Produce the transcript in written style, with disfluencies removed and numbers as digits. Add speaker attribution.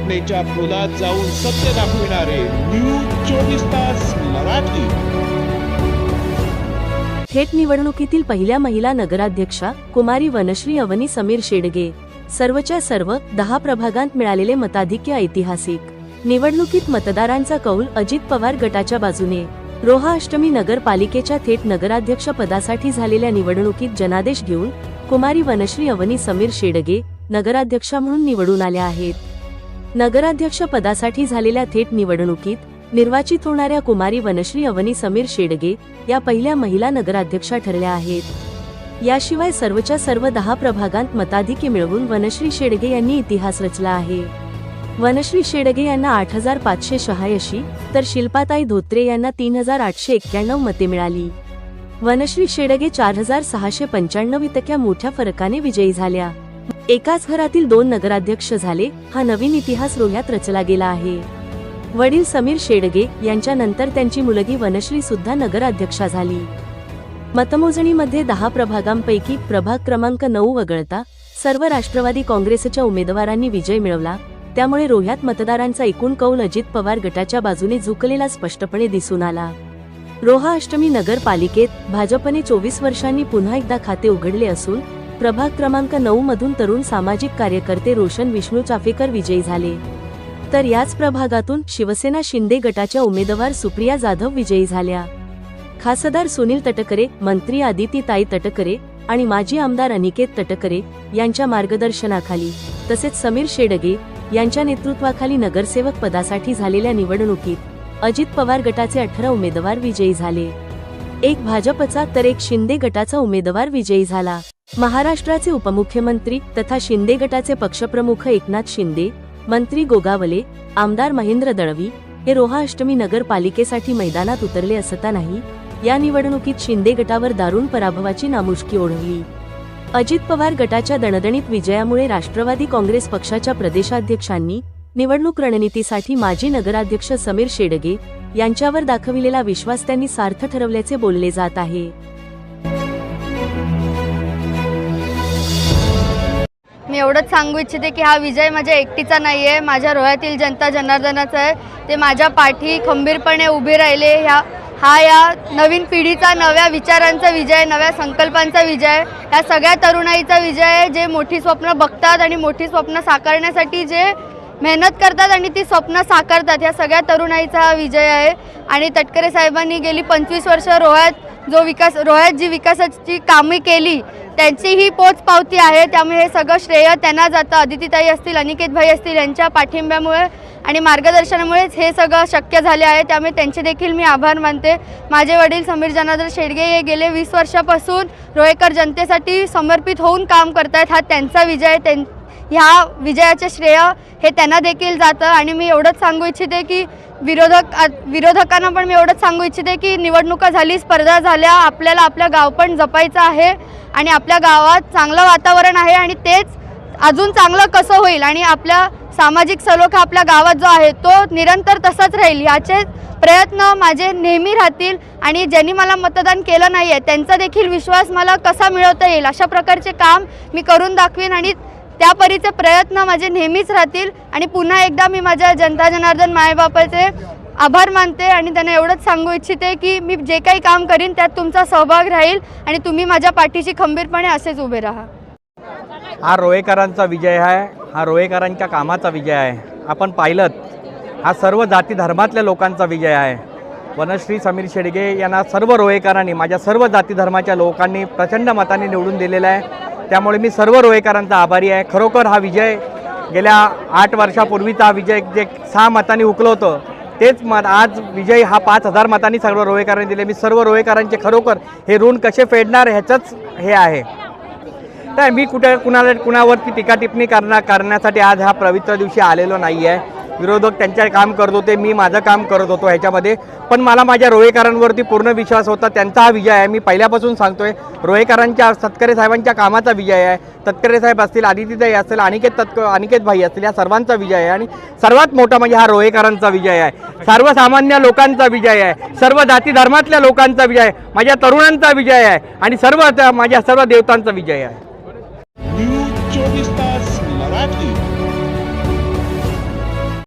Speaker 1: घटनेच्या खोलात जाऊन सत्य दाखविणारे न्यूज 24 तास मराठी।
Speaker 2: थेट निवडणुकीतील पहिल्या महिला नगराध्यक्षा कुमारी वनश्री अवनी समीर शेडगे। सर्वच्या सर्व 10 प्रभागांत मिळालेले मताधिक्य ऐतिहासिक। निवडणुकीत मतदारांचा कौल अजित पवार गटाच्या बाजूने। रोहा अष्टमी नगरपालिकेच्या थेट नगराध्यक्ष पदासाठी झालेल्या निवडणुकीत जनादेश घेऊन कुमारी वनश्री अवनी समीर शेडगे नगराध्यक्षा म्हणून निवडून आल्या आहेत। नगराध्यक्ष पदासाठी झालेल्या थेट निवडणुकीत निर्वाचित होणाऱ्या कुमारी वनश्री अवनी समीर शेडगे या पहिल्या महिला नगराध्यक्षा ठरल्या आहेत। याशिवाय सर्वच्या सर्व 10 प्रभागांत मताधिक्य मिळवून वनश्री शेडगे यांनी इतिहास रचला आहे। वनश्री शेडगे यांना 8586 तर शिल्पाताई धोत्रे यांना 3891 मते मिळाली। वनश्री शेडगे 4695 इतक्या मोठ्या फरकाने विजयी झाल्या। एकाच घरातील 2 नगराध्यक्ष झाले, हा नवीन इतिहास रोह्यात रचला गेला आहे। वडील समीर शेडगे यांच्या नंतर त्यांची मुलगी वनश्री सुद्धा नगराध्यक्षा झाली। मतमोजणीमध्ये 10 प्रभागांपैकी प्रभाग क्रमांक 9 वगळता सर्व राष्ट्रवादी काँग्रेसच्या उमेदवारांनी विजय मिळवला। त्यामुळे रोह्यात मतदारांचा एकूण कौल अजित पवार गटाच्या बाजूने झुकलेला स्पष्टपणे दिसून आला। रोहा अष्टमी नगरपालिकेत भाजपने 24 वर्षांनी पुन्हा एकदा खाते उघडले असून प्रभाग क्रमांक 9 मधून तरुण सामाजिक कार्यकर्ते रोशन विष्णू चाफेकर विजयी झाले, तर याच प्रभागातून शिवसेना शिंदे गटाच्या उमेदवार सुप्रिया जाधव विजयी झाल्या। खासदार सुनील तटकरे, मंत्री आदितीताई तटकरे आणि माजी आमदार अनिकेत तटकरे यांच्या मार्गदर्शनाखाली तसेच समीर शेडगे यांच्या नेतृत्वाखाली नगरसेवक पदासाठी झालेल्या निवडणुकीत अजित पवार गटाचे 18 उमेदवार विजयी झाले। एक भाजपचा तर एक शिंदे गटाचा उमेदवार विजयी झाला। महाराष्ट्राचे उपमुख्यमंत्री तथा शिंदे गटाचे पक्षप्रमुख एकनाथ शिंदे, मंत्री गोगावले, आमदार महेंद्र दळवी हे रोहा अष्टमी नगरपालिकेसाठी मैदानात उतरले असतानाही या निवडणुकीत शिंदे गटावर दारुण पराभवाची नामुष्की ओढवली। अजित पवार गटाच्या दणदणीत विजयामुळे राष्ट्रवादी काँग्रेस पक्षाच्या प्रदेशाध्यक्षांनी निवडणूक रणनीतीसाठी माजी नगराध्यक्ष समीर शेडगे यांच्यावर दाखविलेला विश्वास त्यांनी सार्थ ठरवल्याचे बोलले जात आहे।
Speaker 3: मी एवढंच सांगू इच्छिते की हा विजय माझ्या एकटीचा नाही आहे, माझ्या रोह्यातील जनता जनार्दनाचा आहे। ते माझ्या पाठी खंबीरपणे उभे राहिले। हा या नवीन पिढीचा, नव्या विचारांचा विजय, नव्या संकल्पांचा विजय, या सगळ्या तरुणाईचा विजय आहे जे मोठी स्वप्न बघतात आणि मोठी स्वप्न साकारण्यासाठी जे मेहनत करतात आणि ती स्वप्न साकारतात, या सगळ्या तरुणाईचा हा विजय आहे। आणि तटकरे साहेबांनी गेली 25 वर्ष रोह्यात जी विकासाची कामे केली त्यांची ही पोचपावती आहे। त्यामुळे हे सगळं श्रेय त्यांना जातं। आदितीताई असतील, अनिकेत भाई असतील यांच्या पाठिंब्यामुळे आणि मार्गदर्शनामुळेच हे सगळं शक्य झाले आहे। त्यामुळे त्यांचे देखील मी आभार मानते। माझे वडील समीर जनार्दन शेडगे हे गेले 20 वर्षापासून रोहेकर जनतेसाठी समर्पित होऊन काम करतात। हा त्यांचा विजय, ह्या विजयाचे श्रेय हे त्यांना देखील जातं। आणि मी एवढंच सांगू इच्छिते की विरोधकांना पण मी एवढंच सांगू इच्छिते की निवडणुका झाली, स्पर्धा झाल्या, आपल्याला आपलं गाव पण जपायचं आहे आणि आपल्या गावात चांगलं वातावरण आहे आणि तेच अजून चांगलं कसं होईल आणि आपल्या सामाजिक सलोखा आपल्या गावात जो आहे तो निरंतर तसाच राहील याचे प्रयत्न माझे नेहमी राहतील। आणि ज्यांनी मला मतदान केलं नाही आहे त्यांचा देखील विश्वास मला कसा मिळवता येईल अशा प्रकारचे काम मी करून दाखवीन आणि त्या परीचे प्रयत्न माझे नेहमीच राहतील। आणि पुन्हा एकदा मी माझ्या जनता जनार्दन मायबापाचे आभार मानते आणि त्यांना एवढंच सांगू इच्छिते की मी जे काही काम करीन त्यात तुमचा सहभाग राहील आणि तुम्ही माझ्या पाठीशी खंबीरपणे असेच उभे राहा।
Speaker 4: हा रोहेकरांचा विजय आहे, हा रोहेकरांच्या कामाचा विजय आहे। आपण पाहिलं हा सर्व जाती धर्मातल्या लोकांचा विजय आहे। वनश्री समीर शेडगे यांना सर्व रोहेकरांनी, माझ्या सर्व जाती धर्माच्या लोकांनी प्रचंड मताने निवडून दिलेला आहे। त्यामुळे मी सर्व रोहेकरांचा आभारी आहे। खरोखर हा विजय गेल्या 8 वर्षापूर्वीचा हा विजय जे 6 मतांनी हुकलं होतं तेच मत आज विजय हा 5000 मतांनी सर्व रोहेकरांनी दिले। मी सर्व रोहेकरांचे खरोखर हे ऋण कसे फेडणार ह्याचंच हे आहे। तर मी कुणावरती टीका टिप्पणी करण्यासाठी आज हा पवित्र दिवशी आलेलो नाही आहे। विरोधक त्यांचे काम करत होते, मी माझं काम करत होतो ह्याच्यामध्ये, पण मला माझ्या रोहेकरांवरती पूर्ण विश्वास होता। त्यांचा हा विजय आहे। मी पहिल्यापासून सांगतोय रोहेकरांच्या तटकरे साहेबांच्या कामाचा विजय आहे। तटकरे साहेब असतील, आदितीताई असतील, अनिकेत भाई असतील, या सर्वांचा विजय आहे। आणि सर्वात मोठा म्हणजे हा रोहेकरांचा विजय आहे, सर्वसामान्य लोकांचा विजय आहे, सर्व जाती धर्मातल्या लोकांचा विजय आहे, माझ्या तरुणांचा विजय आहे आणि माझ्या सर्व देवतांचा विजय आहे।